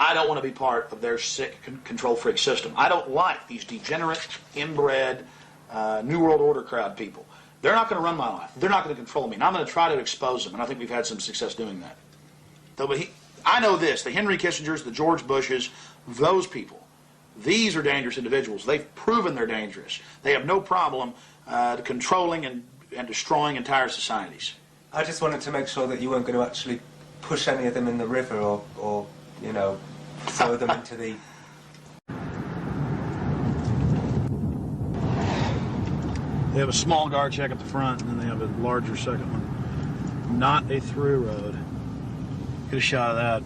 I don't want to be part of their sick control freak system. I don't like these degenerate, inbred, New World Order crowd people. They're not going to run my life. They're not going to control me. And I'm going to try to expose them, and I think we've had some success doing that. I know this, the Henry Kissingers, the George Bushes, those people, these are dangerous individuals. They've proven they're dangerous. They have no problem controlling and destroying entire societies. I just wanted to make sure that you weren't going to actually push any of them in the river or you know, throw them into the... They have a small guard check at the front, and then they have a larger second one. Not a through road. Get a shot of that.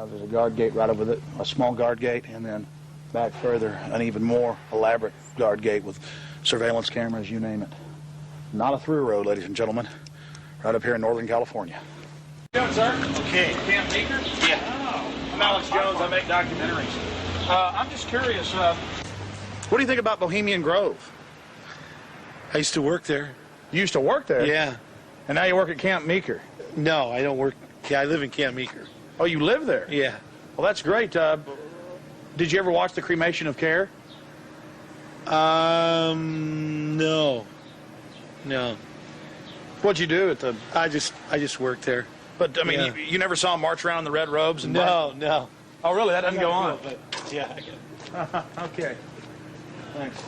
There's a guard gate right over it, a small guard gate, and then back further, an even more elaborate guard gate with surveillance cameras, you name it. Not a through road, ladies and gentlemen, right up here in Northern California. How you doing, sir? Okay. Camp Meeker? Yeah. Oh, I'm Alex Jones. I make documentaries. I'm just curious. What do you think about Bohemian Grove? I used to work there. You used to work there? Yeah. And now you work at Camp Meeker? No, I don't work. Yeah, I live in Camp Meeker. Oh, you live there? Yeah. Well, that's great. Did you ever watch the cremation of care? No. No. What'd you do at the... I just worked there. But, I mean, Yeah. you never saw him march around in the red robes? And No. Oh, really? That doesn't go on? But, yeah, I get it. Okay. Thanks.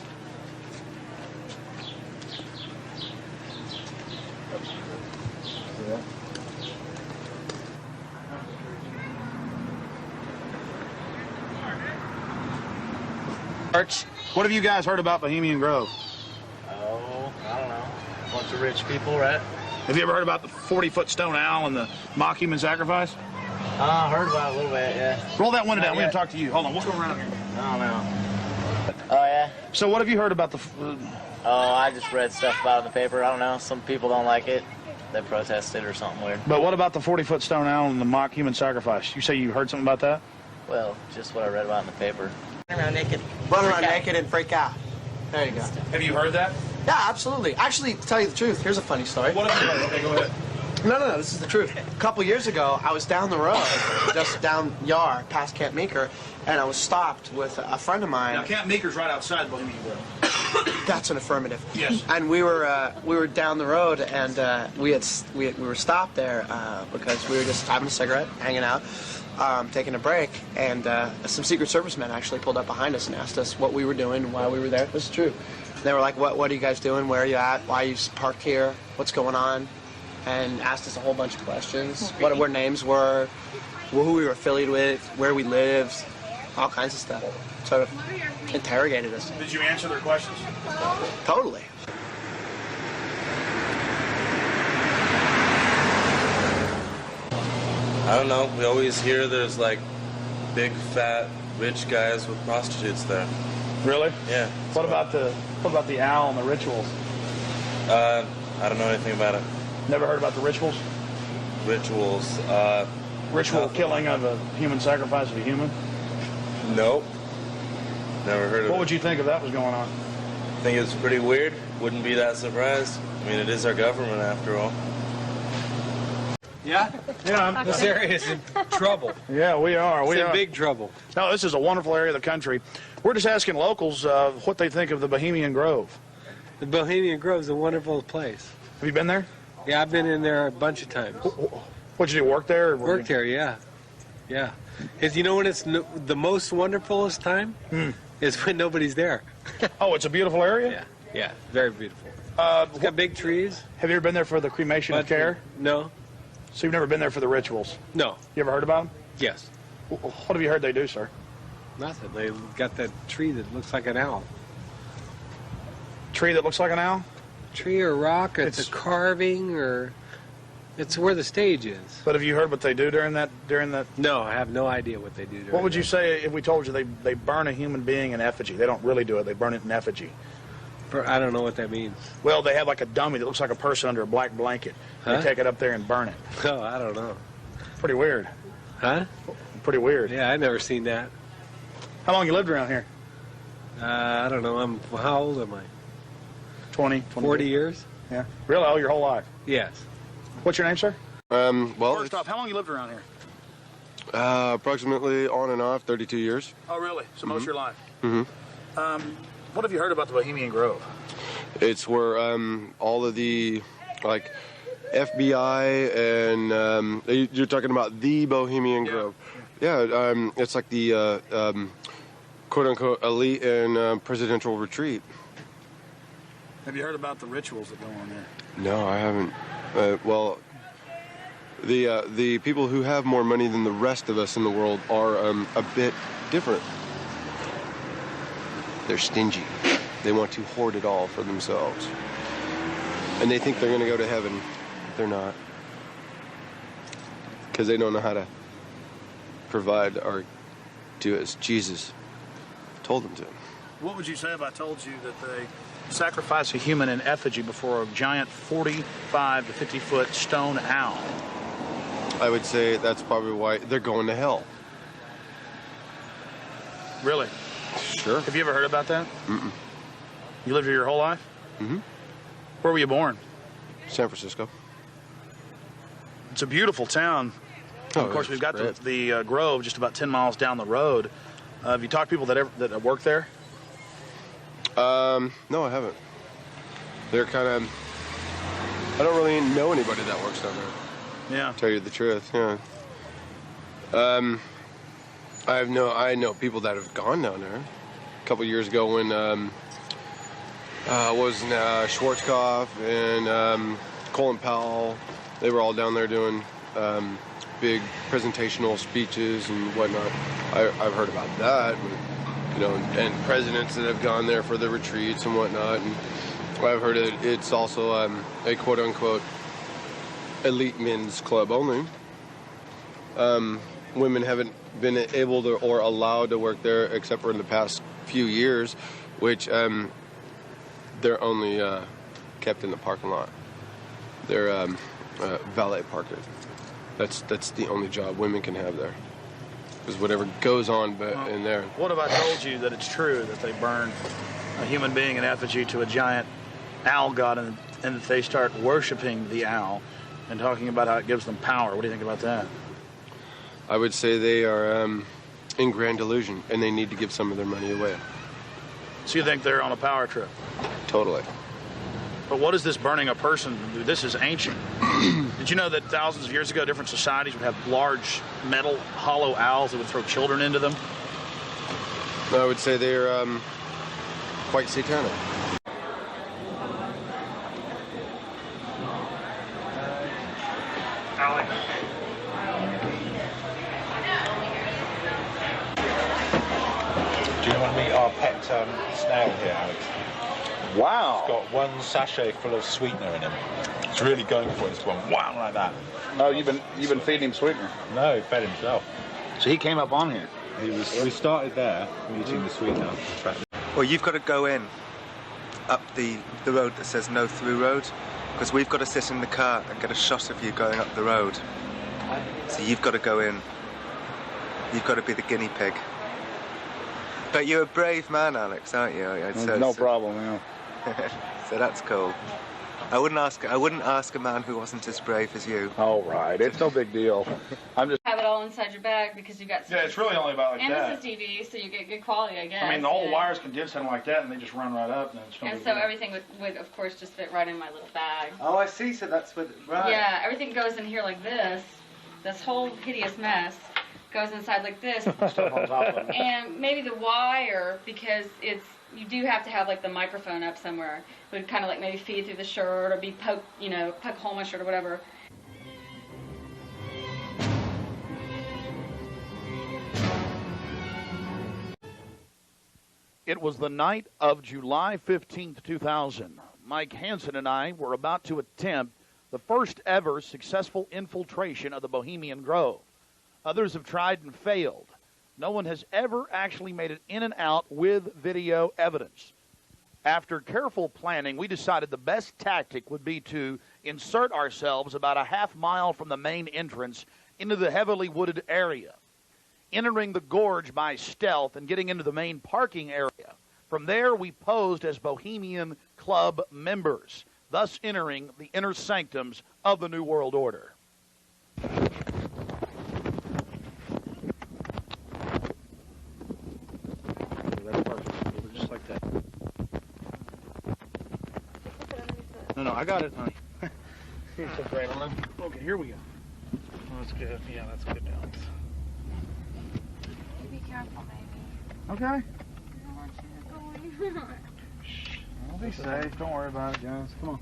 Arch, what have you guys heard about Bohemian Grove? Oh, I don't know. Bunch of rich people, right? Have you ever heard about the 40-foot stone owl and the mock human sacrifice? I heard about it a little bit, yeah. Roll that window down. We're going yet. to talk to you. Hold on. We'll go around here. I don't know. Oh, yeah? So what have you heard about the... Oh, I just read stuff about it in the paper. I don't know. Some people don't like it. They protested or something weird. But what about the 40-foot stone owl and the mock human sacrifice? You say you heard something about that? Well, just what I read about in the paper. Run around naked and freak out. There you go. Have you heard that? Yeah, absolutely. Actually, to tell you the truth, here's a funny story. What have you heard? Okay, go ahead. No, this is the truth. A couple years ago, I was down the road, just down yard, past Camp Meeker, and I was stopped with a friend of mine. Now, Camp Meeker's right outside Bohemian Grove. That's an affirmative. Yes. And we were down the road, and we were stopped there because we were just having a cigarette, hanging out, taking a break, and some Secret Service men actually pulled up behind us and asked us what we were doing, why we were there. This is true. They were like, "What are you guys doing? Where are you at? Why are you parked here? What's going on?" And asked us a whole bunch of questions. What our names were, who we were affiliated with, where we lived, all kinds of stuff. Sort of interrogated us. Did you answer their questions? Totally. I don't know. We always hear there's like big, fat, rich guys with prostitutes there. Really? Yeah. What about the owl and the rituals? I don't know anything about it. Never heard about the rituals? Rituals. Ritual killing of a human sacrifice of a human? Nope. Never heard of it. What would you think if that was going on? I think it's pretty weird. Wouldn't be that surprised. I mean, it is our government after all. Yeah? Yeah. This area is in trouble. Yeah, we are. It's in big trouble. No, this is a wonderful area of the country. We're just asking locals what they think of the Bohemian Grove. The Bohemian Grove is a wonderful place. Have you been there? Yeah, I've been in there a bunch of times. What'd you do, work there? Or Worked there, yeah. Yeah. Is you know when it's the most wonderfulest time? Is when nobody's there. Oh, it's a beautiful area? Yeah, very beautiful. It's got big trees. Have you ever been there for the cremation of care? No. So you've never been there for the rituals? No. You ever heard about them? Yes. What have you heard they do, sir? Nothing. They got that tree that looks like an owl. Tree that looks like an owl? Tree or rock, it's a carving, or it's where the stage is. But have you heard what they do during that? No, I have no idea what they do. What would you say if we told you they burn a human being in effigy? They don't really do it. They burn it in effigy. I don't know what that means. Well, they have like a dummy that looks like a person under a black blanket. Huh? They take it up there and burn it. Oh, I don't know. Pretty weird. Huh? Pretty weird. Yeah, I never seen that. How long you lived around here? I don't know. How old am I? 20, 40 years? Yeah. Really? Oh, your whole life? Yes. What's your name, sir? Well, First off, how long you lived around here? approximately on and off 32 years. Oh, really? So most of your life? Mm-hmm. What have you heard about the Bohemian Grove? It's where all of the, like, FBI and you're talking about the Bohemian Grove. Yeah, it's like the quote-unquote elite and presidential retreat. Have you heard about the rituals that go on there? No, I haven't. Well, the people who have more money than the rest of us in the world are a bit different. They're stingy. They want to hoard it all for themselves. And they think they're going to go to heaven. They're not. Because they don't know how to provide or do as Jesus told them to. What would you say if I told you that they sacrifice a human in effigy before a giant 45 to 50-foot stone owl? I would say that's probably why they're going to hell. Really? Sure. Have you ever heard about that? Mm-mm. You lived here your whole life? Mm-hmm. Where were you born? San Francisco. It's a beautiful town. Oh, of course, we've got great. the Grove just about 10 miles down the road. Have you talked to people that work there? No, I haven't. They're kind of... I don't really know anybody that works down there. Yeah. To tell you the truth, yeah. I know people that have gone down there. A couple years ago when Schwarzkopf and Colin Powell, they were all down there doing big presentational speeches and whatnot. I've heard about that, and presidents that have gone there for the retreats and whatnot. And I've heard it's also a quote-unquote elite men's club only. Women haven't been able to or allowed to work there except for in the past few years, which they're only kept in the parking lot. They're valet parking. That's the only job women can have there. Because whatever goes on in there. What if I told you that it's true that they burn a human being in effigy to a giant owl god and that they start worshiping the owl and talking about how it gives them power? What do you think about that? I would say they are in grand delusion, and they need to give some of their money away. So you think they're on a power trip? Totally. But what is this burning a person do? This is ancient. Did you know that thousands of years ago, different societies would have large metal hollow owls that would throw children into them? I would say they're quite satanic. Alex. Do you want to meet our pet snail here, Alex? Wow. It's got one sachet full of sweetener in him. It's really going for it. It's going wow like that. Oh, you've been feeding him sweetener? No, he fed himself. So he came up on here. We started there, eating the sweetener. Well, you've got to go in up the road that says no through road, because we've got to sit in the car and get a shot of you going up the road. So you've got to go in. You've got to be the guinea pig. But you're a brave man, Alex, aren't you? No problem, yeah. So that's cool. I wouldn't ask a man who wasn't as brave as you. All right, it's no big deal. I'm just have it all inside your bag because you've got. Yeah, it's really only about like and that. And this is TV, so you get good quality, I guess. I mean, all the wires condense in like that, and they just run right up, and it's no And big so deal. everything would, of course, just fit right in my little bag. Oh, I see. So that's what. Right. Yeah, everything goes in here like this. This whole hideous mess goes inside like this. Stuff on top of it. And maybe the wire, because you do have to have like the microphone up somewhere. It would kind of like maybe feed through the shirt or be poke a hole in my shirt or whatever. It was the night of July 15th, 2000. Mike Hansen and I were about to attempt the first ever successful infiltration of the Bohemian Grove. Others have tried and failed. No one has ever actually made it in and out with video evidence. After careful planning, we decided the best tactic would be to insert ourselves about a half mile from the main entrance into the heavily wooded area. entering the gorge by stealth and getting into the main parking area. From there, we posed as Bohemian Club members, thus entering the inner sanctums of the New World Order. Just like that. No, I got it, honey. Here's the adrenaline. Okay, here we go. Oh, that's good. Yeah, that's good, Alex. Be careful, baby. Okay. I don't want you to go anywhere. I'll be safe. Don't worry about it, Jones. Come on.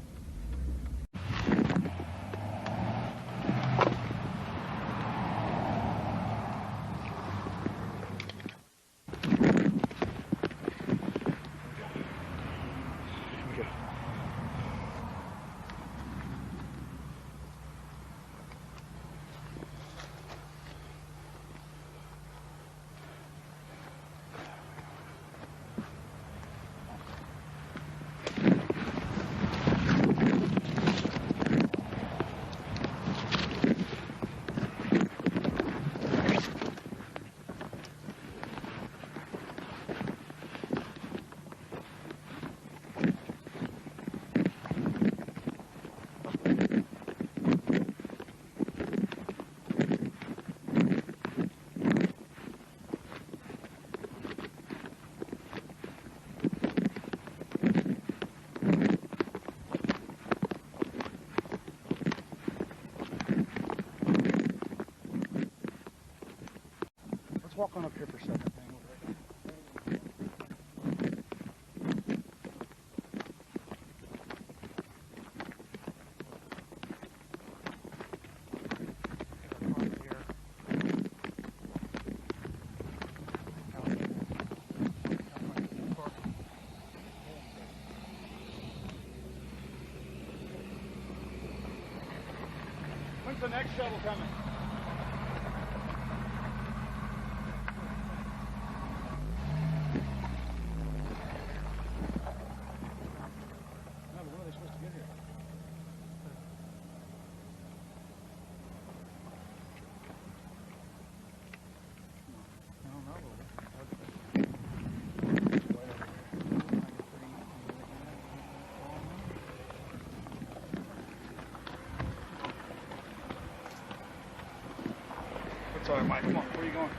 Walk on up here for a second. When's the next shuttle coming? Sorry, Mike. Come on. Where are you going?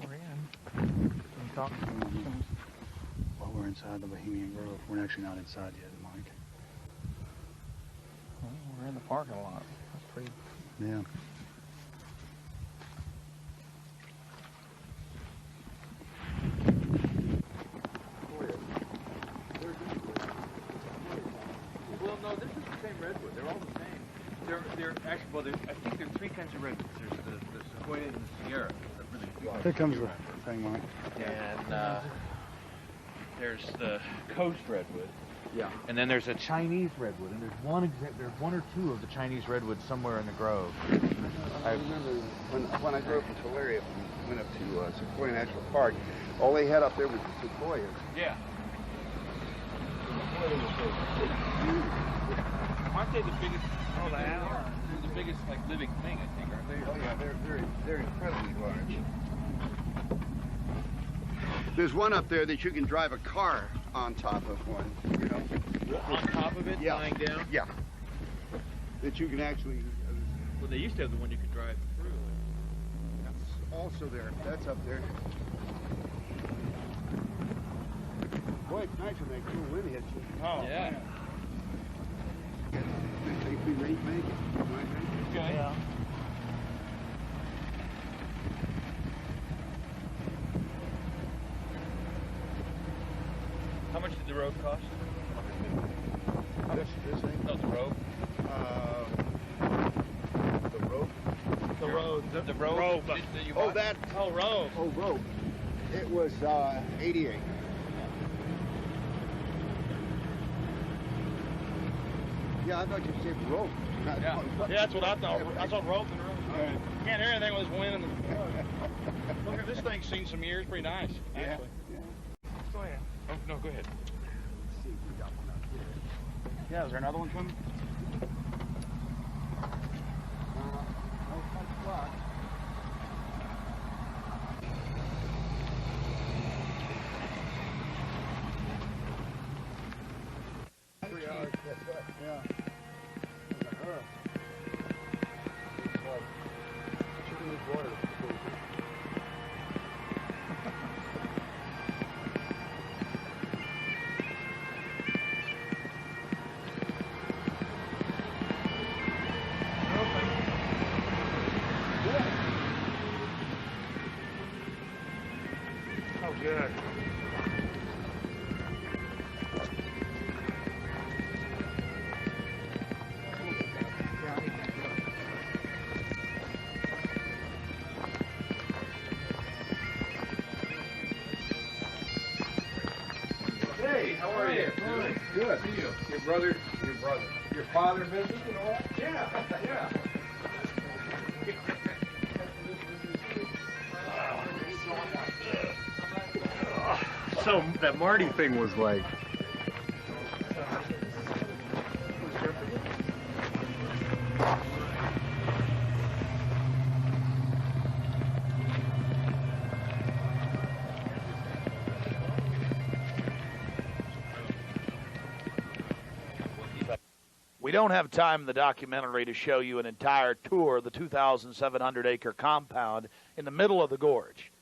We're in. Well, we're inside the Bohemian Grove. We're actually not inside yet, Mike. Well, we're in the parking lot. That's pretty. Yeah. Redwood. They're all the same. They're actually, well, I think there are three kinds of redwoods. There's the Sequoia and the Sierra. Here comes the thing, Mike. And there's the coast redwood. Yeah. And then there's a Chinese redwood, and there's one or two of the Chinese redwoods somewhere in the grove. I remember when I drove from Tulare and went up to Sequoia National Park, all they had up there was the sequoias. Yeah. Aren't they the biggest? Oh, they are. They're the biggest, like, living thing, I think, aren't they? Oh yeah, they're incredibly large. There's one up there that you can drive a car on top of one. You know. On top of it, yeah. lying down. Yeah. That you can actually. Well, they used to have the one you could drive through. That's also there. That's up there. Boy, it's nice when that cool wind hits you. Oh yeah. I think we may make it. Okay. Yeah. How much did the road cost? This thing? No, the road. The rope. The road. The road. Rope. That you Oh, bought? that. Oh, rope. Oh, rope. It was 88. Yeah, I thought you said rope. Yeah, that's what I thought. I thought rope and rope. Right. Can't hear anything with this wind. And the... Look at this thing's seen some years. Pretty nice, actually. Yeah. Oh, no, go ahead. Let's see if we got one up here. Yeah, is there another one coming? No punch block. Yeah. Chicken with water. Oh, good. Hey, how are you? Good. Good. See you. Your father visited and all that? Yeah, yeah. So that Marty thing was like. We don't have time in the documentary to show you an entire tour of the 2,700-acre compound in the middle of the gorge.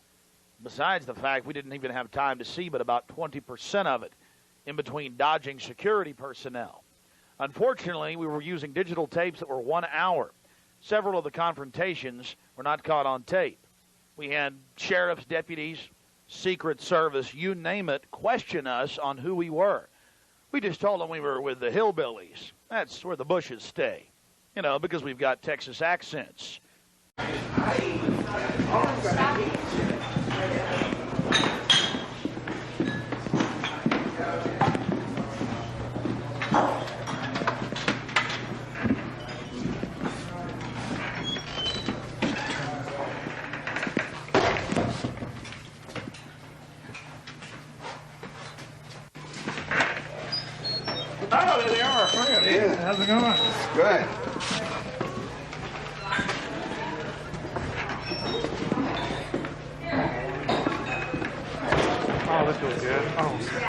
Besides the fact we didn't even have time to see but about 20% of it in between dodging security personnel. Unfortunately, we were using digital tapes that were 1 hour. Several of the confrontations were not caught on tape. We had sheriff's deputies, Secret Service, you name it, question us on who we were. We just told them we were with the hillbillies. That's where the bushes stay, you know, because we've got Texas accents. Oh, there they are. Yeah. How's it going? Good. Oh, this feels good. Oh.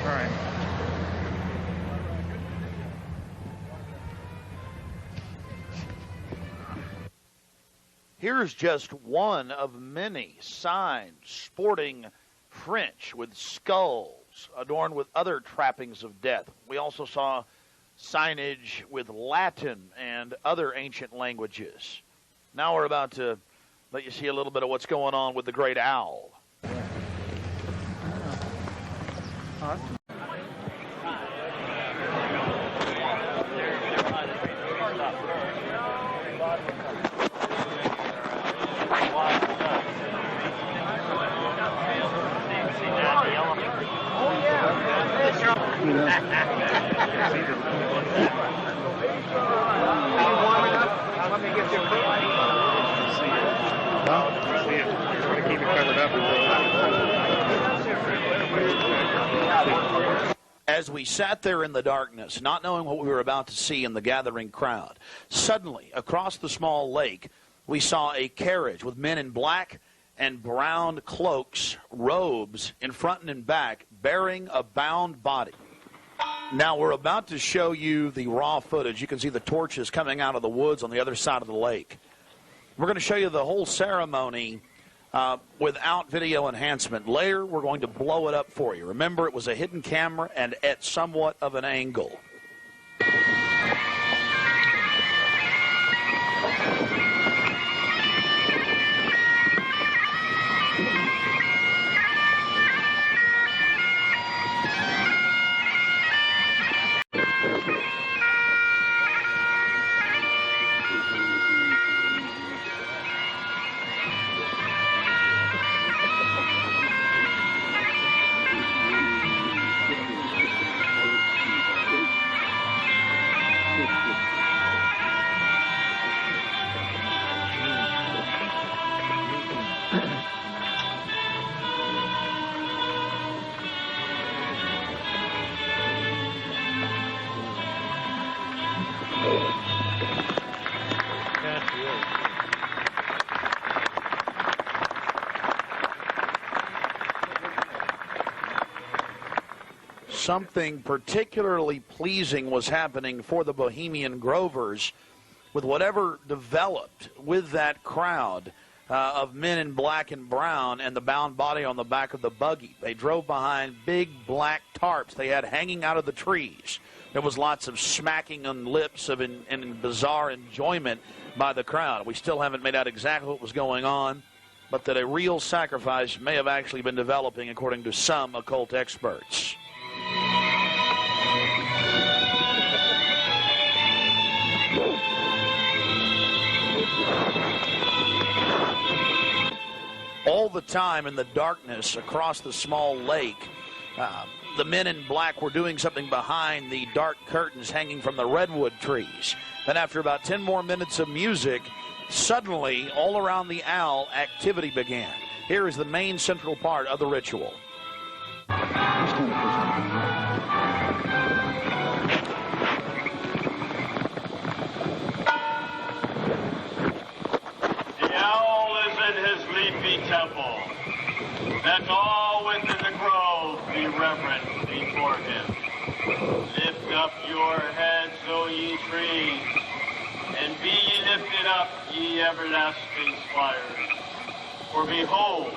All right. Here's just one of many signs sporting French with skulls adorned with other trappings of death. We also saw signage with Latin and other ancient languages. Now we're about to let you see a little bit of what's going on with the great owl. As we sat there in the darkness, not knowing what we were about to see in the gathering crowd, suddenly, across the small lake, we saw a carriage with men in black and brown cloaks, robes, in front and in back, bearing a bound body. Now, we're about to show you the raw footage. You can see the torches coming out of the woods on the other side of the lake. We're going to show you the whole ceremony without video enhancement. Later, we're going to blow it up for you. Remember, it was a hidden camera and at somewhat of an angle. something particularly pleasing was happening for the Bohemian Grovers with whatever developed with that crowd of men in black and brown and the bound body on the back of the buggy. They drove behind big black tarps they had hanging out of the trees. There was lots of smacking on lips of and bizarre enjoyment by the crowd. We still haven't made out exactly what was going on, but that a real sacrifice may have actually been developing, according to some occult experts. All the time in the darkness across the small lake, the men in black were doing something behind the dark curtains hanging from the redwood trees. Then after about 10 more minutes of music, suddenly, all around the owl, activity began. Here is the main central part of the ritual. The owl is in his leafy temple. Let all within the grove be reverent before him. Lift up your heads, O ye trees, and be ye lifted up, ye everlasting spires. For behold,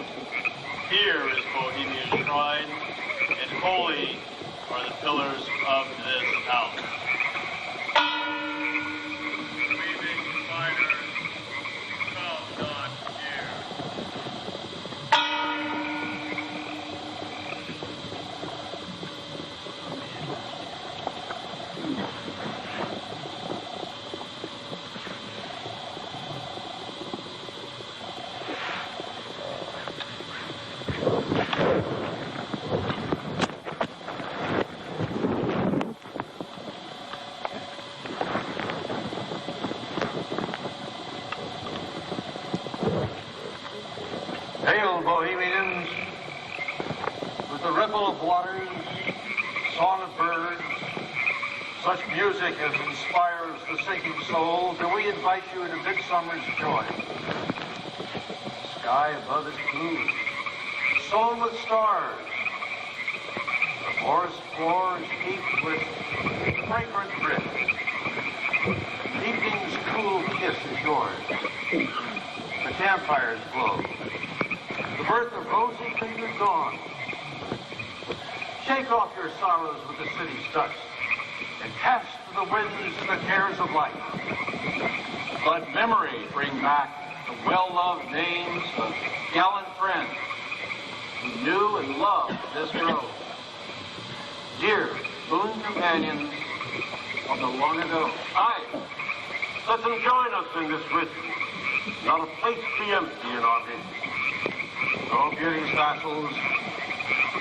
here is Bohemian shrine, and holy are the pillars of this house. Weaving spiders, come not here. Hail, Bohemians, with the ripple of waters, song of birds, such music as inspires the sinking soul, do we invite you into midsummer's joy. Sky above is blue, sown with stars. The forest floor is heaped with fragrant drift. Evening's cool kiss is yours. The campfires glow. The birth of rosy-fingered dawn. Shake off your sorrows with the city's dust and cast to the winds the cares of life. Let memory bring back the well-loved names of gallant friends who knew and loved this grove. Dear boon companions of the long ago. Aye, let them join us in this ritual. Not a place be empty in our midst. O beauty's vassals,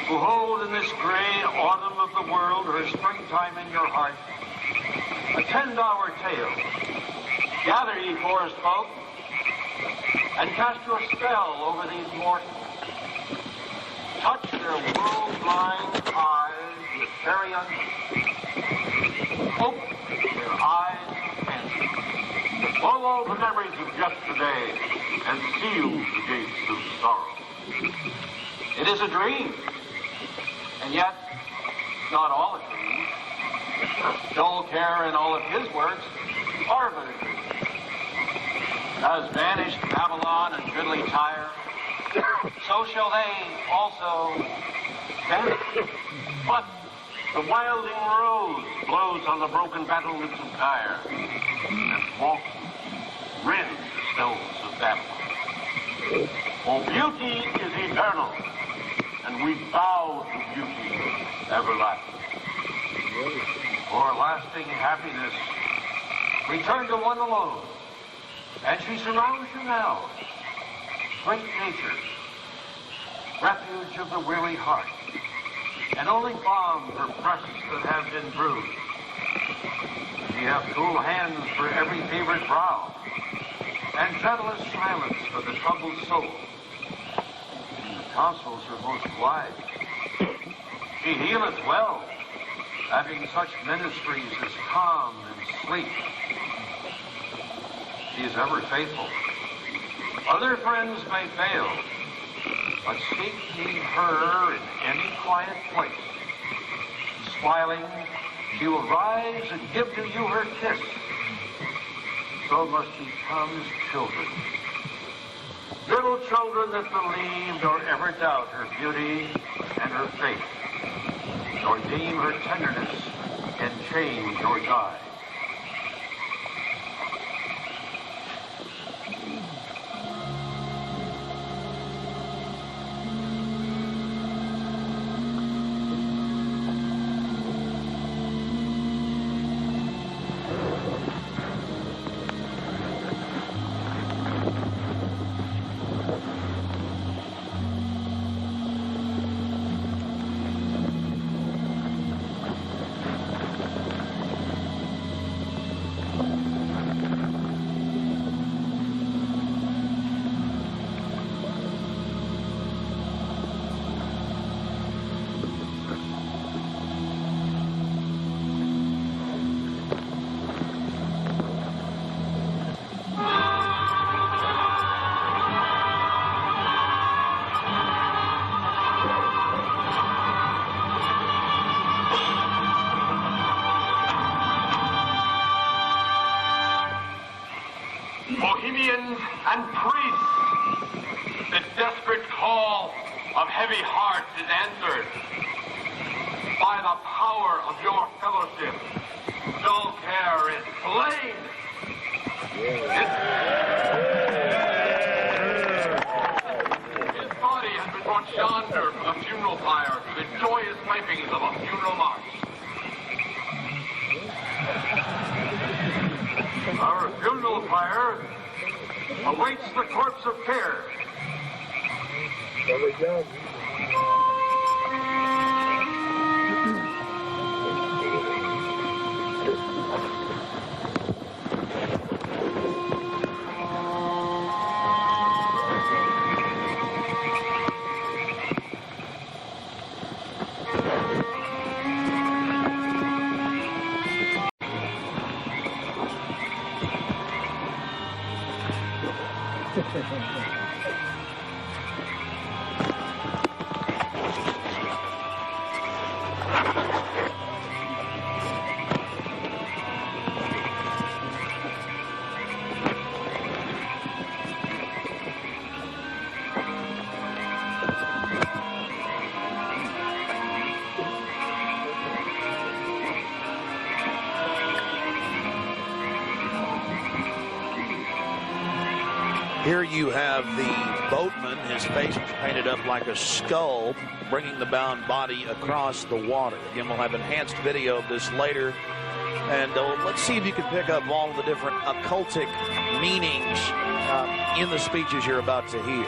who hold in this gray autumn of the world her springtime in your heart, attend our tale. Gather, ye forest folk, and cast your spell over these mortals. Touch their world-blind eyes with fairy unction. Open their eyes and follow the memories of yesterday and seal the gates of sorrow. It is a dream, and yet not all a dream. Dull care and all of his works are but a dream. As vanished Babylon and goodly Tyre, so shall they also vanish. But the wilding rose blows on the broken battlements of Tyre, and walks rend the stones of Babylon. For beauty is eternal, and we bow to beauty everlasting. For lasting happiness, return to one alone, and she surrounds you now. Great nature, refuge of the weary heart, and only balm for breasts that have been bruised. She hath cool hands for every fevered brow, and gentlest silence for the troubled soul. The tonsils are most wise. She healeth well, having such ministries as calm and sleep. She is ever faithful. Other friends may fail, but seek ye her in any quiet place. Smiling, she will rise and give to you her kiss. So must become children. Little children that believe nor ever doubt her beauty and her faith, nor deem her tenderness can change or die. Bohemians and priests, the desperate call of heavy hearts is answered. By the power of your fellowship, dull care is slain. His body has been brought yonder from the funeral pyre to the joyous pipings of a funeral march. Our funeral pyre awaits the corpse of care. Here you have the boatman, his face is painted up like a skull, bringing the bound body across the water. Again, we'll have enhanced video of this later. And let's see if you can pick up all of the different occultic meanings in the speeches you're about to hear.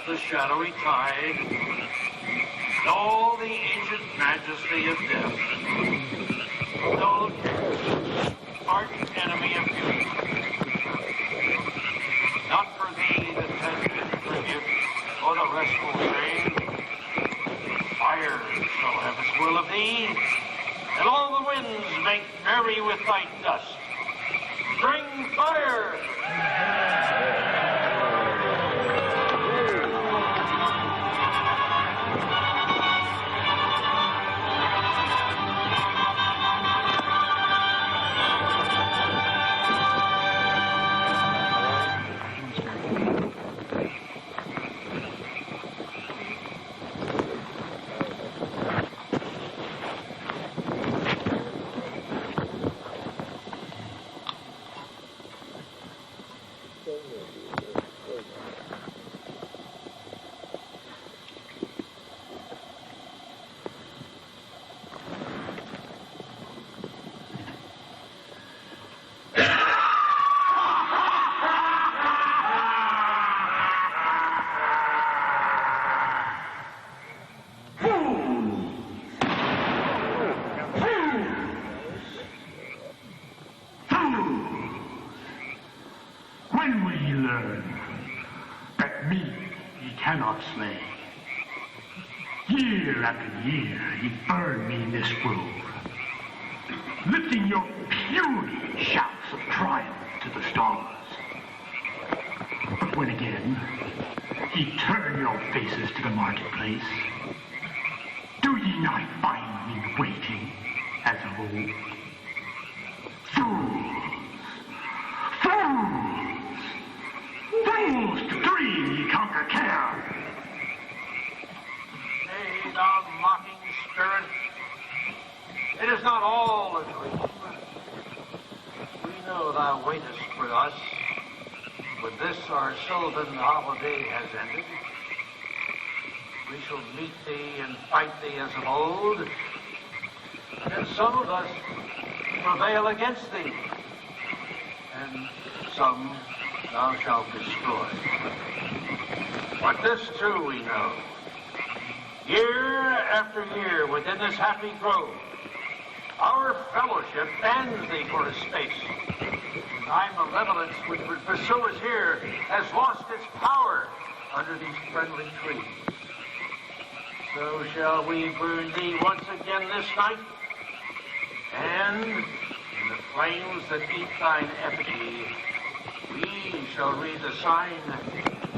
The shadowy tide, and all the ancient majesty of death. No arch enemy of beauty. Then will ye learn that me ye cannot slay. Year after year ye burn me in this grove, lifting your puny shouts of triumph to the stars. But when again ye turn your faces to the marketplace, do ye not find me waiting as of old? Fools! Fools! Fools to dream ye conquer care! Nay, thou mocking spirit, it is not all a dream. We know thou waitest for us. When this our sylvan holiday has ended, we shall meet thee and fight thee as of old, and some of us prevail against thee, and some thou shalt destroy. But this too we know. Year after year within this happy grove, our fellowship bans thee for a space. Thy malevolence which would pursue us here has lost its power under these friendly trees. So shall we burn thee once again this night, and in the flames that eat thine effigy, we shall read the sign,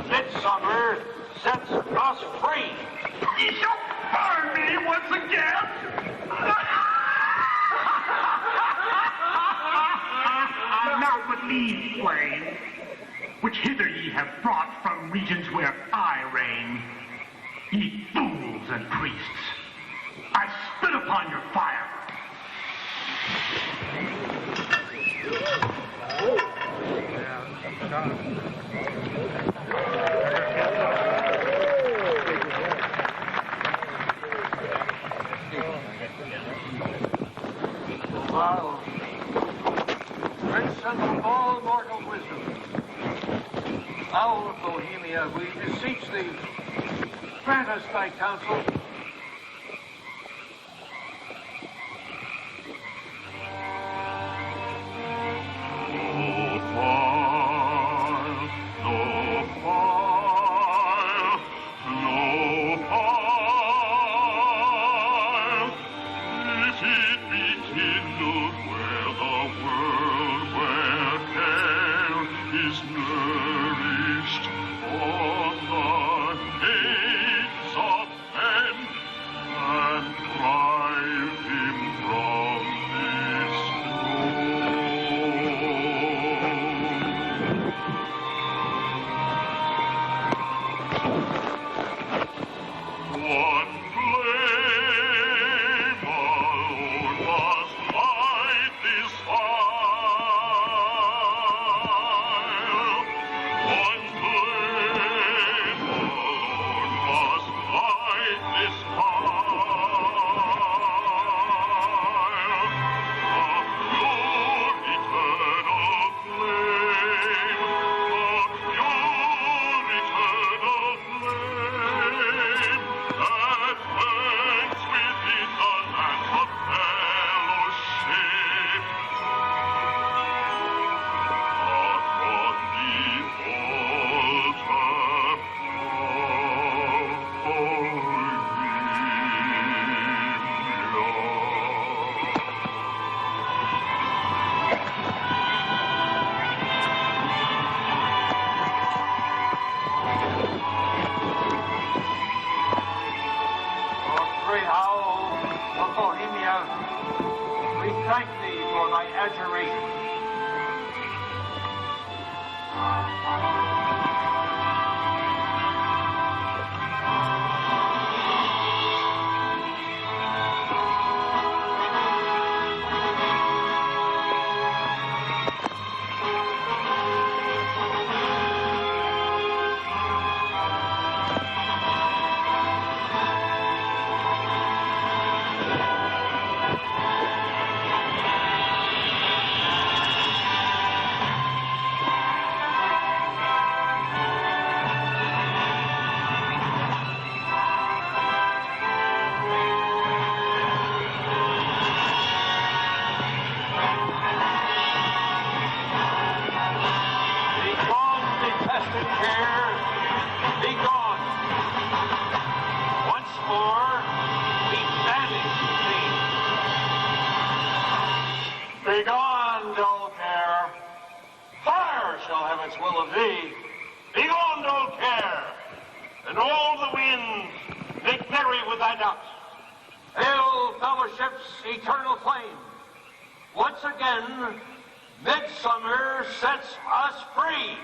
Midsummer sets us free. Ye shall burn me once again! Not with these flames, which hither ye have brought from regions where I reign. Ye fools and priests, I spit upon your fire. Wow. Prince of all mortal wisdom, thou of Bohemia, we beseech thee, grant us thy counsel. and care, be gone. Once more, we banish thee. Be gone, dull care. Fire shall have its will of thee. Be gone, dull care. And all the winds make merry with thy doubts. Hail, fellowship's eternal flame. Once again, midsummer sets us free.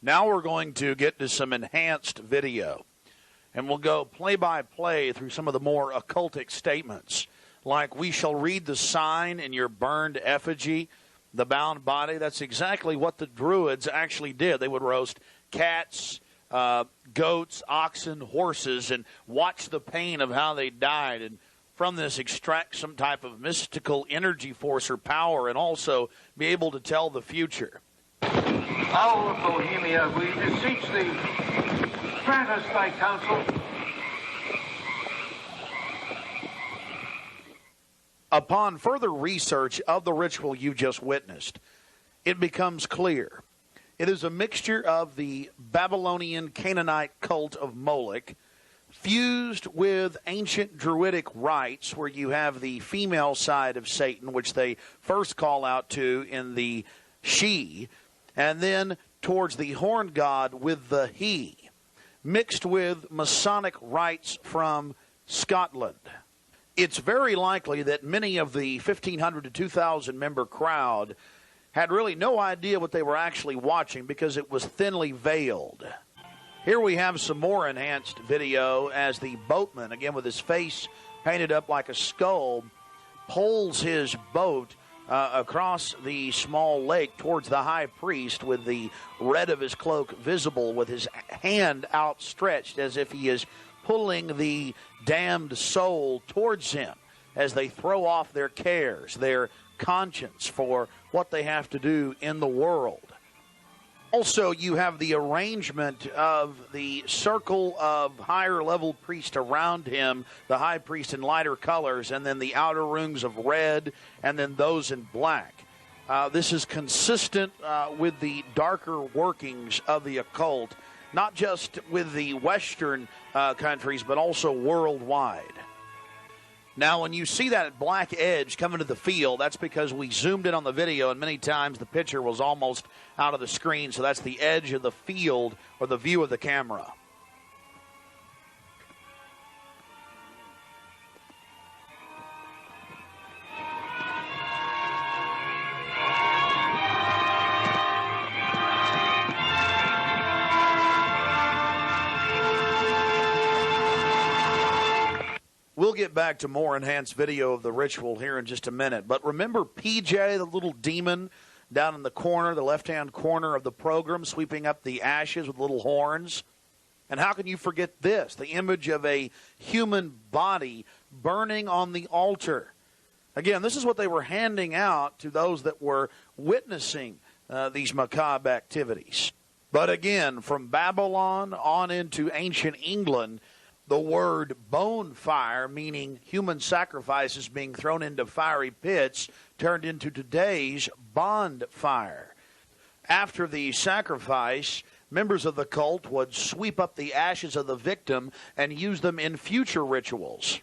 Now we're going to get to some enhanced video, and we'll go play-by-play through some of the more occultic statements, like we shall read the sign in your burned effigy, the bound body. That's exactly what the Druids actually did. They would roast cats, goats, oxen, horses, and watch the pain of how they died, and from this extract some type of mystical energy force or power, and also be able to tell the future. Owl of Bohemia, we beseech thee, grant us thy counsel. Upon further research of the ritual you just witnessed, it becomes clear. It is a mixture of the Babylonian Canaanite cult of Moloch fused with ancient Druidic rites, where you have the female side of Satan, which they first call out to in the she, and then towards the horn god with the he, mixed with Masonic rites from Scotland. It's very likely that many of the 1,500 to 2,000 member crowd had really no idea what they were actually watching because it was thinly veiled. Here we have some more enhanced video as the boatman, again with his face painted up like a skull, pulls his boat across the small lake towards the high priest with the red of his cloak visible, with his hand outstretched as if he is pulling the damned soul towards him as they throw off their cares, their conscience for what they have to do in the world. Also, you have the arrangement of the circle of higher-level priests around him, the high priest in lighter colors, and then the outer rings of red, and then those in black. This is consistent with the darker workings of the occult, not just with the Western countries, but also worldwide. Now, when you see that black edge coming to the field, that's because we zoomed in on the video, and many times the picture was almost out of the screen, so that's the edge of the field or the view of the camera. We'll get back to more enhanced video of the ritual here in just a minute. But remember PJ, the little demon down in the corner, the left-hand corner of the program, sweeping up the ashes with little horns? And how can you forget this? The image of a human body burning on the altar. Again, this is what they were handing out to those that were witnessing these macabre activities. But again, from Babylon on into ancient England, the word bone fire, meaning human sacrifices being thrown into fiery pits, turned into today's bonfire. After the sacrifice, members of the cult would sweep up the ashes of the victim and use them in future rituals.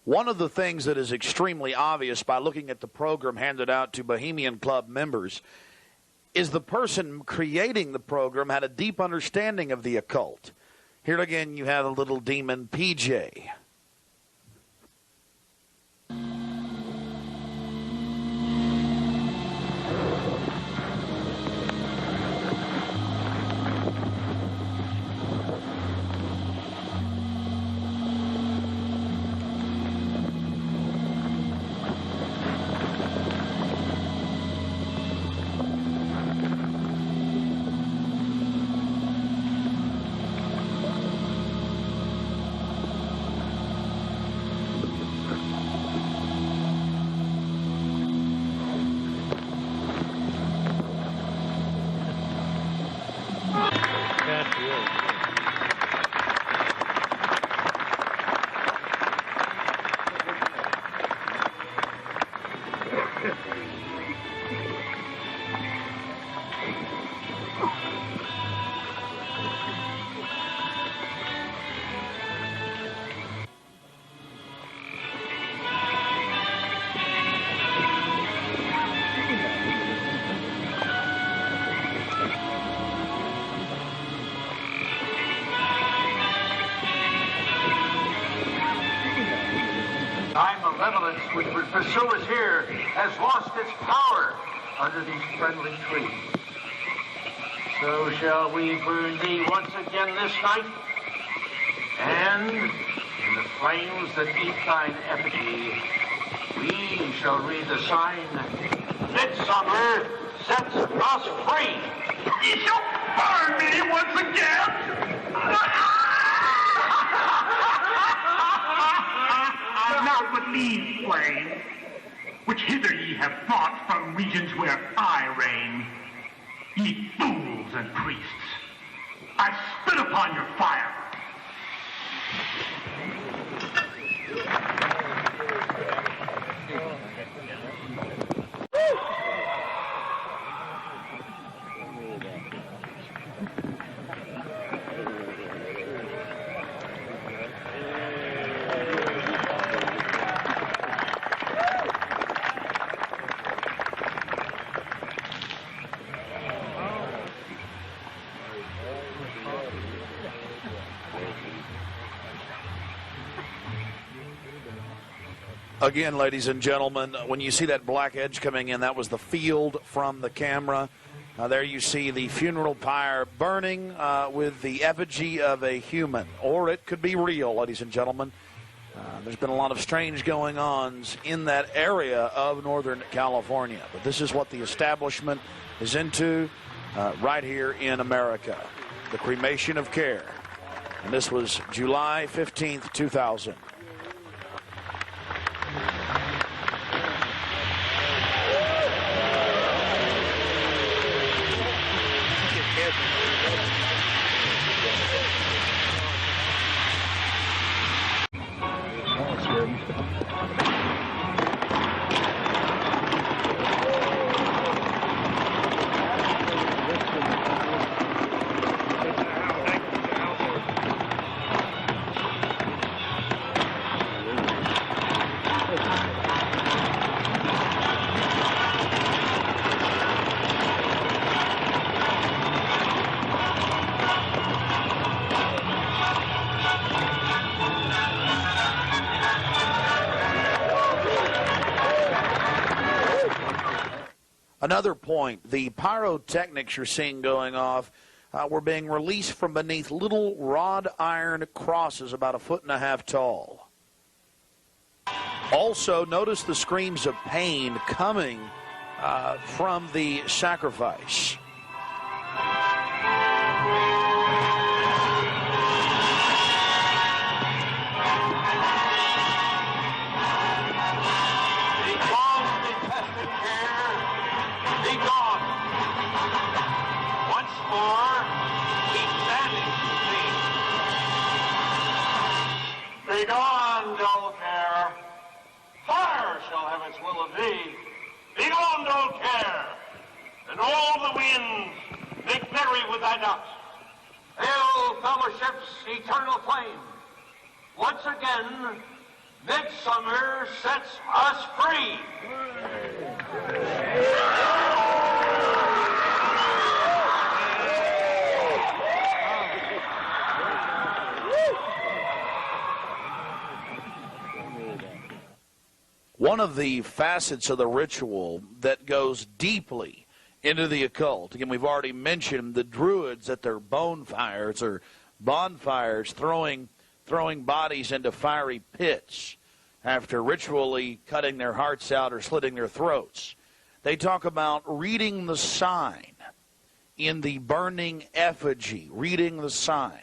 One of the things that is extremely obvious by looking at the program handed out to Bohemian Club members is the person creating the program had a deep understanding of the occult. Here again, you have a little demon, PJ. malevolence which would pursue us here has lost its power under these friendly trees. So shall we burn thee once again this night, and in the flames that eat thine effigy, we shall read the sign, Midsummer sets us free. You shall burn me once again! Not with these flames, which hither ye have brought from regions where I reign. Ye fools and priests, I spit upon your fire. Again, ladies and gentlemen, when you see that black edge coming in, that was the field from the camera. There you see the funeral pyre burning with the effigy of a human, or it could be real, ladies and gentlemen. There's been a lot of strange going-ons in that area of Northern California, but this is what the establishment is into right here in America, the cremation of care. And this was July 15th, 2000. Another point, the pyrotechnics you're seeing going off were being released from beneath little wrought iron crosses about 1.5 feet tall. Also, notice the screams of pain coming from the sacrifice. Begone, dull care. Fire shall have its will of thee. Begone, dull care. And all the winds make merry with thy dust. Hail, fellowship's eternal flame. Once again, midsummer sets us free. One of the facets of the ritual that goes deeply into the occult, again, we've already mentioned the Druids at their bonfires or bonfires throwing bodies into fiery pits after ritually cutting their hearts out or slitting their throats. They talk about reading the sign in the burning effigy, reading the sign.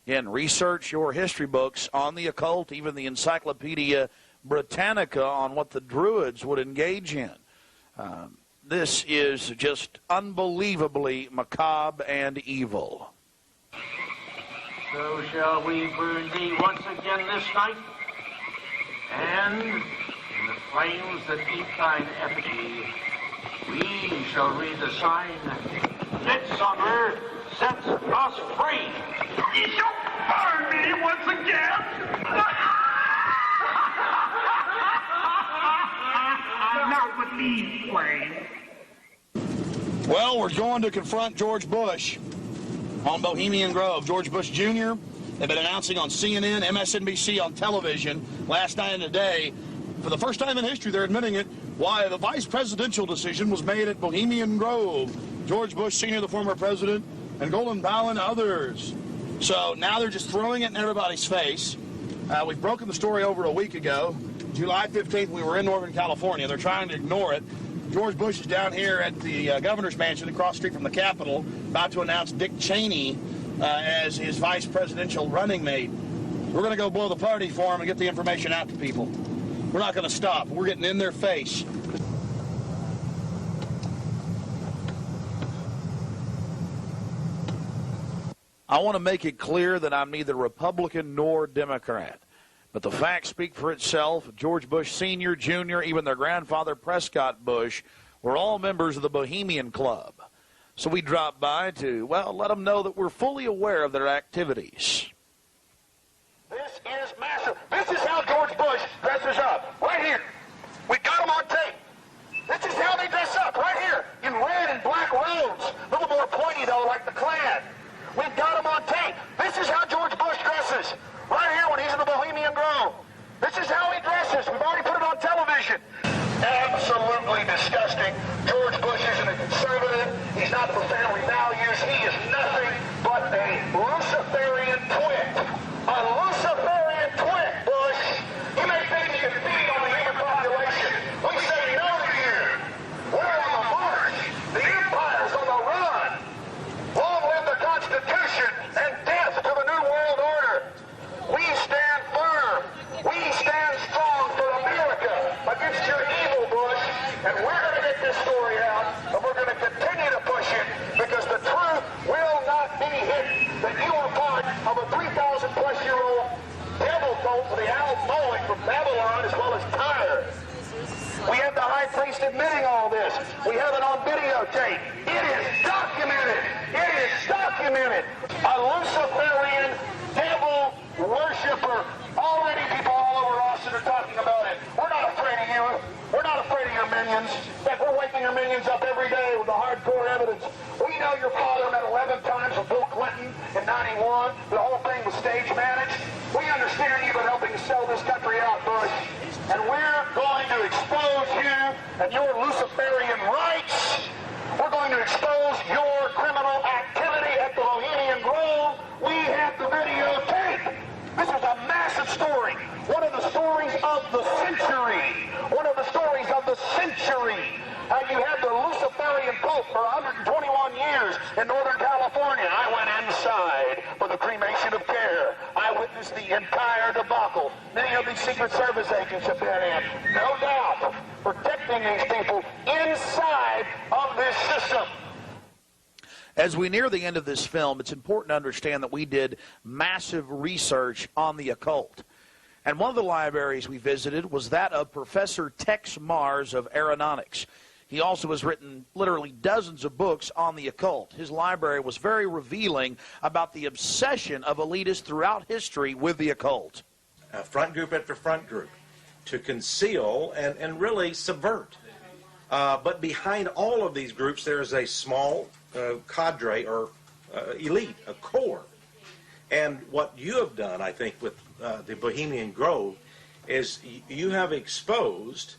Again, research your history books on the occult, even the Encyclopedia Britannica on what the Druids would engage in. This is just unbelievably macabre and evil. So shall we burn thee once again this night, and in the flames that eat thine effigy, we shall read the sign, Midsummer sets us free. You shall burn me once again! Not with these flames. Well, we're going to confront George Bush on Bohemian Grove. George Bush Jr. They've been announcing on CNN, MSNBC, on television last night and today. For the first time in history, they're admitting it, why the vice presidential decision was made at Bohemian Grove. George Bush Sr., the former president, and Colin Powell and others. So now they're just throwing it in everybody's face. We've broken the story over a week ago. July 15th, we were in Northern California. They're trying to ignore it. George Bush is down here at the governor's mansion across the street from the Capitol, about to announce Dick Cheney as his vice presidential running mate. We're going to go blow the party for him and get the information out to people. We're not going to stop. We're getting in their face. I want to make it clear that I'm neither Republican nor Democrat. But the facts speak for itself. George Bush Sr., Jr., even their grandfather, Prescott Bush, were all members of the Bohemian Club. So we dropped by to, well, let them know that we're fully aware of their activities. This is massive. This is how George Bush dresses up. Right here. We got him on tape. This is how they dress up. Right here. In red and black robes. A little more pointy, though, like the Klan. We've got him on tape. This is how George Bush dresses. Right here when he's in the Bohemian Grove. This is how he dresses. We've already put it on television. Absolutely disgusting. George Bush isn't a conservative. He's not for family values. He is nothing but a Luciferian twit. A Luciferian twit, Bush. part of a 3,000-plus-year-old devil cult for the owl mowing from Babylon as well as Tyre. We have the high priest admitting all this. We have it on videotape. It is documented. It is documented. A Luciferian devil worshiper. Already people all over Austin are talking about it. We're not afraid of you. We're not afraid of your minions. In fact, we're waking your minions up every day with the hardcore evidence. We know your father met 11 times with Bill Clinton in 91. The whole thing was stage managed. We understand you've been helping sell this country out, Bush. And we're going to expose you and your Luciferian rights. We're going to expose your criminal activity at the Bohemian Grove. We have the videotape. This is a massive story. One of the stories of the century. One of the stories of the century. How you had the Luciferian cult for 121 years in Northern California. I went inside for the cremation of care. I witnessed the entire debacle. Many of these Secret Service agents have been in, no doubt, protecting these people inside of this system. As we near the end of this film, it's important to understand that we did massive research on the occult. And one of the libraries we visited was that of Professor Tex Mars of Aeronautics. He also has written literally dozens of books on the occult. His library was very revealing about the obsession of elitists throughout history with the occult. Front group after front group to conceal and really subvert. But behind all of these groups, there is a small cadre or elite, a core. And what you have done, I think, with the Bohemian Grove is you have exposed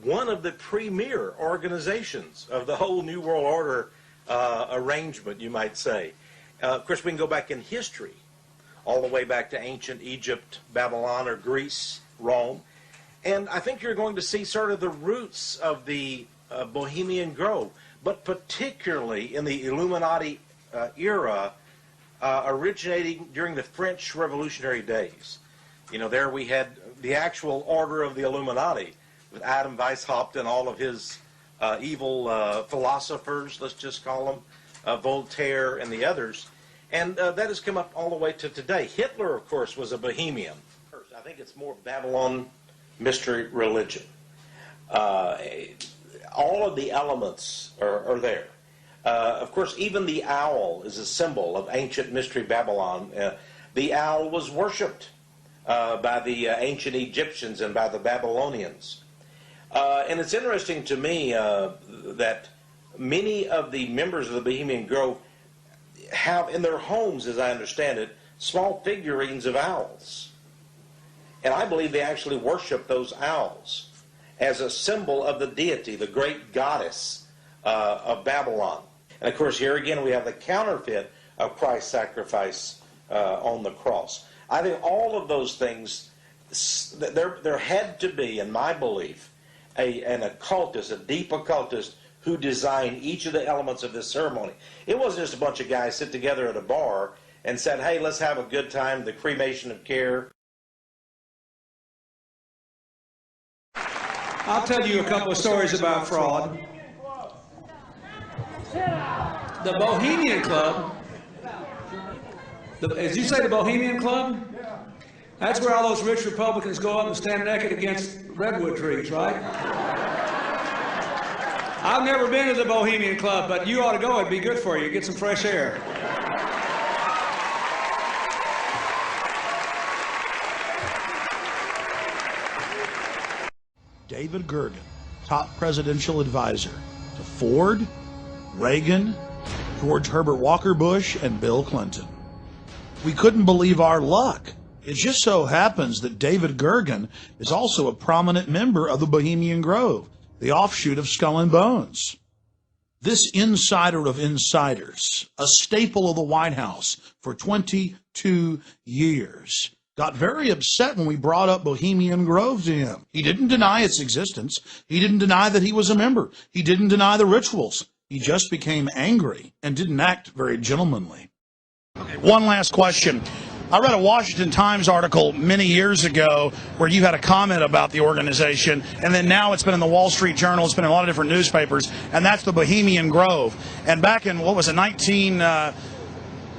one of the premier organizations of the whole New World Order arrangement, you might say. Of course, we can go back in history, all the way back to ancient Egypt, Babylon, or Greece, Rome. And I think you're going to see sort of the roots of the Bohemian Grove, but particularly in the Illuminati era, originating during the French Revolutionary days. You know, there we had the actual order of the Illuminati, with Adam Weishaupt and all of his evil philosophers, let's just call them, Voltaire and the others. And that has come up all the way to today. Hitler, of course, was a Bohemian. I think it's more Babylon mystery religion. All of the elements are there. Of course, even the owl is a symbol of ancient mystery Babylon. The owl was worshipped by the ancient Egyptians and by the Babylonians. And it's interesting to me that many of the members of the Bohemian Grove have in their homes, as I understand it, small figurines of owls. And I believe they actually worship those owls as a symbol of the deity, the great goddess of Babylon. And of course, here again, we have the counterfeit of Christ's sacrifice on the cross. I think all of those things, there had to be, in my belief, an occultist, a deep occultist, who designed each of the elements of this ceremony. It wasn't just a bunch of guys sit together at a bar and said, hey, let's have a good time, the cremation of care. I'll tell you a couple of stories about fraud. The Bohemian Club, as you say, the Bohemian Club? That's where all those rich Republicans go up and stand naked against redwood trees, right? I've never been to the Bohemian Club, but you ought to go. It'd be good for you. Get some fresh air. David Gergen, top presidential advisor to Ford, Reagan, George Herbert Walker Bush, and Bill Clinton. We couldn't believe our luck. It just so happens that David Gergen is also a prominent member of the Bohemian Grove, the offshoot of Skull and Bones. This insider of insiders, a staple of the White House for 22 years, got very upset when we brought up Bohemian Grove to him. He didn't deny its existence. He didn't deny that he was a member. He didn't deny the rituals. He just became angry and didn't act very gentlemanly. One last question. I read a Washington Times article many years ago where you had a comment about the organization, and then now it's been in the Wall Street Journal, it's been in a lot of different newspapers, and that's the Bohemian Grove. And back in, what was it,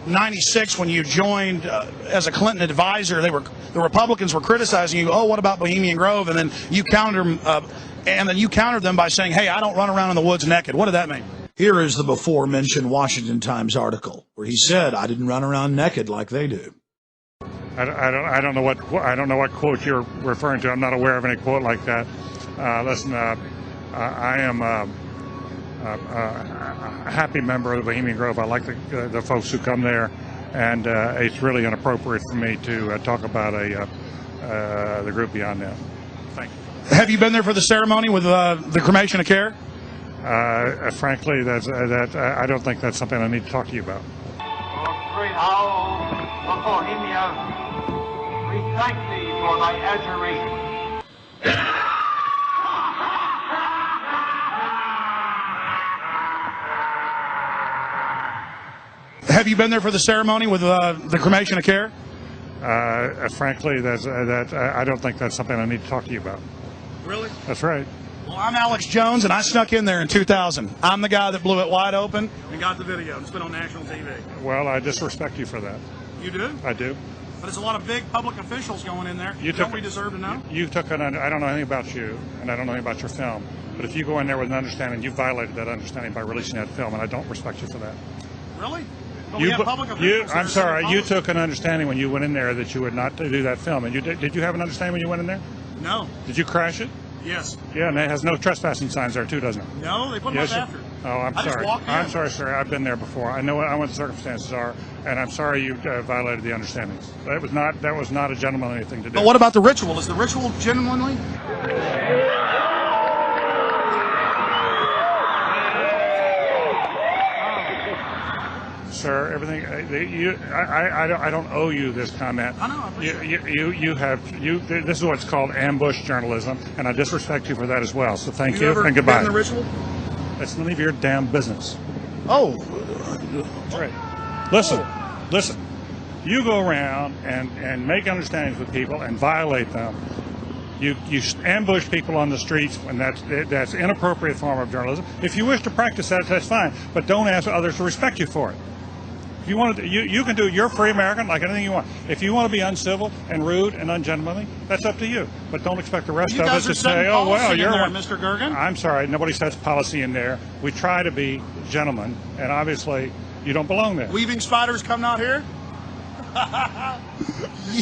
'96 when you joined as a Clinton advisor. The Republicans were criticizing you. Oh, what about Bohemian Grove? And then you countered them by saying, "Hey, I don't run around in the woods naked." What did that mean? Here is the before-mentioned Washington Times article where he said, "I didn't run around naked like they do." I don't know what quote you're referring to. I'm not aware of any quote like that. Listen, I am a happy member of the Bohemian Grove. I like the folks who come there, and it's really inappropriate for me to talk about the group beyond that. Thank you. Have you been there for the ceremony with the cremation of care? Frankly, I don't think that's something I need to talk to you about. Great owl of Bohemia, we thank thee for thy adjuration. Have you been there for the ceremony with the cremation of care? Frankly, I don't think that's something I need to talk to you about. Really? That's right. Well, I'm Alex Jones, and I snuck in there in 2000. I'm the guy that blew it wide open and got the video. It's been on national TV. Well, I disrespect you for that. You do? I do. But it's a lot of big public officials going in there. Don't we deserve to know? I don't know anything about you, and I don't know anything about your film. But if you go in there with an understanding, you violated that understanding by releasing that film, and I don't respect you for that. Really? But we have public officials. I'm sorry. You took an understanding when you went in there that you would not do that film. And did you have an understanding when you went in there? No. Did you crash it? Yes. Yeah, and it has no trespassing signs there too, doesn't it? No, they put them up after. Oh, I'm sorry. I'm sorry, sir. I've been there before. I know what the circumstances are, and I'm sorry you violated the understandings. That was not a gentlemanly thing to do. But what about the ritual? Is the ritual gentlemanly? Sir, everything I don't owe you this comment. I know. This is what's called ambush journalism, and I disrespect you for that as well. So thank you and Been goodbye. in the ritual? It's none of your damn business. Oh, that's right. Listen. You go around and make understandings with people and violate them. You ambush people on the streets, and that's inappropriate form of journalism. If you wish to practice that, that's fine, but don't ask others to respect you for it. If you want to, you can do. You're a free American, like anything you want. If you want to be uncivil and rude and ungentlemanly, that's up to you. But don't expect the rest of us to say, "Oh well, you're there, Mr. Gergen." I'm sorry, nobody sets policy in there. We try to be gentlemen, and obviously, you don't belong there. Weaving spiders coming out here?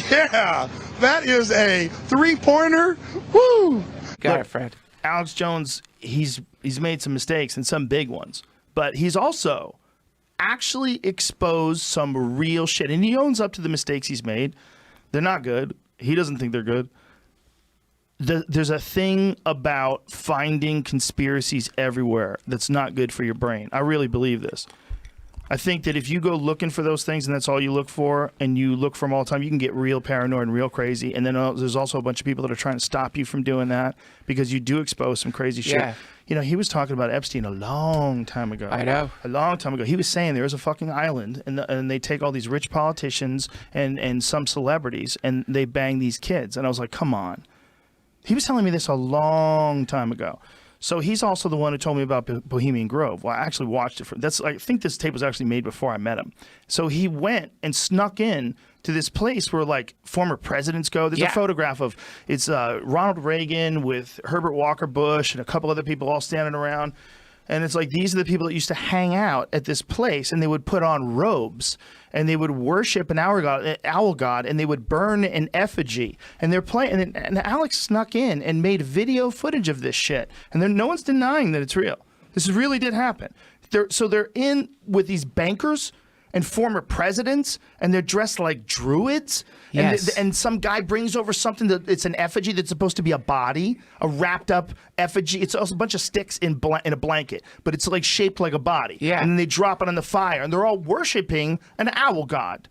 Yeah, that is a three-pointer. Woo! Got it, Fred. Alex Jones, he's made some mistakes and some big ones, but he's also actually exposed some real shit, and he owns up to the mistakes he's made. They're not good. He doesn't think they're good. There's a thing about finding conspiracies everywhere that's not good for your brain. I really believe this. I think that if you go looking for those things and that's all you look for, and you look for them all the time, you can get real paranoid and real crazy. And then there's also a bunch of people that are trying to stop you from doing that because you do expose some crazy shit. Yeah. You know, he was talking about Epstein a long time ago. I know. A long time ago. He was saying there's a fucking island, and they take all these rich politicians and some celebrities, and they bang these kids. And I was like, come on. He was telling me this a long time ago. So he's also the one who told me about Bohemian Grove. Well, I actually watched it. I think this tape was actually made before I met him. So he went and snuck in to this place where like former presidents go. There's a photograph of it's Ronald Reagan with Herbert Walker Bush and a couple other people all standing around. And it's like these are the people that used to hang out at this place, and they would put on robes and they would worship an owl god, and they would burn an effigy. And they're playing, and Alex snuck in and made video footage of this shit. And no one's denying that it's real. This really did happen. So they're in with these bankers and former presidents, and they're dressed like druids. Yes. And some guy brings over something that it's an effigy that's supposed to be a body, a wrapped up effigy. It's also a bunch of sticks in a blanket, but it's like shaped like a body. Yeah. And then they drop it on the fire, and they're all worshiping an owl god.